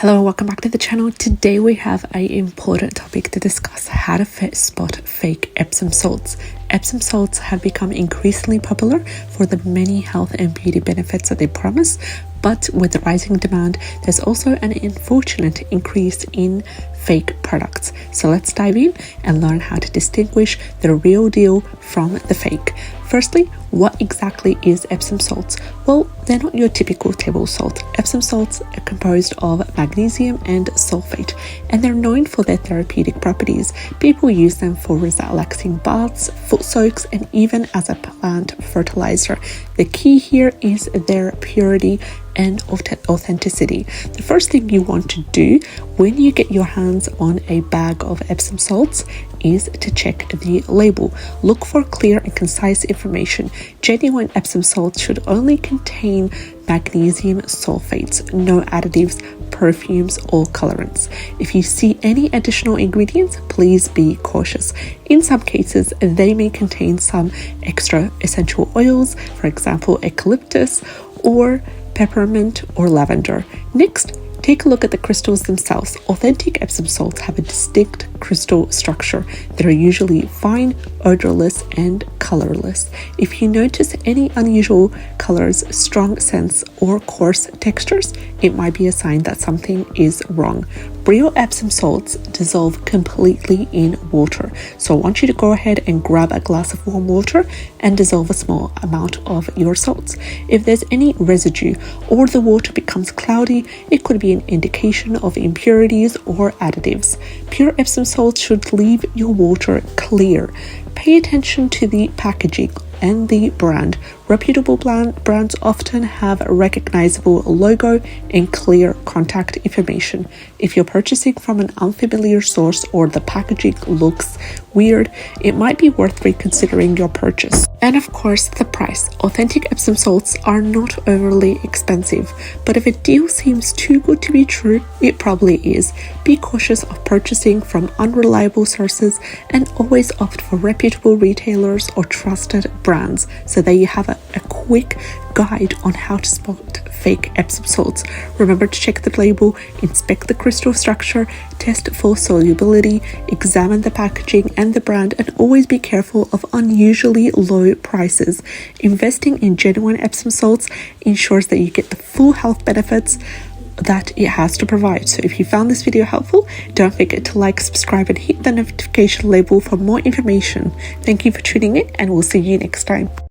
Hello, welcome back to the channel. Today we have an important topic to discuss: how to spot fake Epsom salts. Epsom salts have become increasingly popular for the many health and beauty benefits that they promise, but with the rising demand, there's also an unfortunate increase in fake products. So let's dive in and learn how to distinguish the real deal from the fake. Firstly, what exactly is Epsom salts? Well, they're not your typical table salt. Epsom salts are composed of magnesium and sulfate, and they're known for their therapeutic properties. People use them for relaxing baths, foot soaks, and even as a plant fertilizer. The key here is their purity and authenticity. The first thing you want to do when you get your hands on a bag of Epsom salts is to check the label. Look for clear and concise information. Genuine Epsom salts should only contain magnesium sulfates, no additives, perfumes, or colorants. If you see any additional ingredients, please be cautious. In some cases, they may contain some extra essential oils, for example, eucalyptus or peppermint or lavender. Next, take a look at the crystals themselves. Authentic Epsom salts have a distinct crystal structure that are usually fine, odorless, and colorless. If you notice any unusual colors, strong scents, or coarse textures, it might be a sign that something is wrong. Real Epsom salts dissolve completely in water, so I want you to go ahead and grab a glass of warm water and dissolve a small amount of your salts. If there's any residue or the water becomes cloudy, it could be an indication of impurities or additives. Pure Epsom salts should leave your water clear. Pay attention to the packaging and the brand. Reputable brands often have a recognizable logo and clear contact information. If you're purchasing from an unfamiliar source or the packaging looks weird, it might be worth reconsidering your purchase. And of course, the price. Authentic Epsom salts are not overly expensive, but if a deal seems too good to be true, it probably is. Be cautious of purchasing from unreliable sources and always opt for reputable retailers or trusted brands so that you have a quick guide on how to spot fake Epsom salts. Remember to check the label, inspect the crystal structure, test for solubility, examine the packaging and the brand, and always be careful of unusually low prices. Investing in genuine Epsom salts ensures that you get the full health benefits that it has to provide. So if you found this video helpful, don't forget to like, subscribe, and hit the notification label for more information. Thank you for tuning in, and we'll see you next time.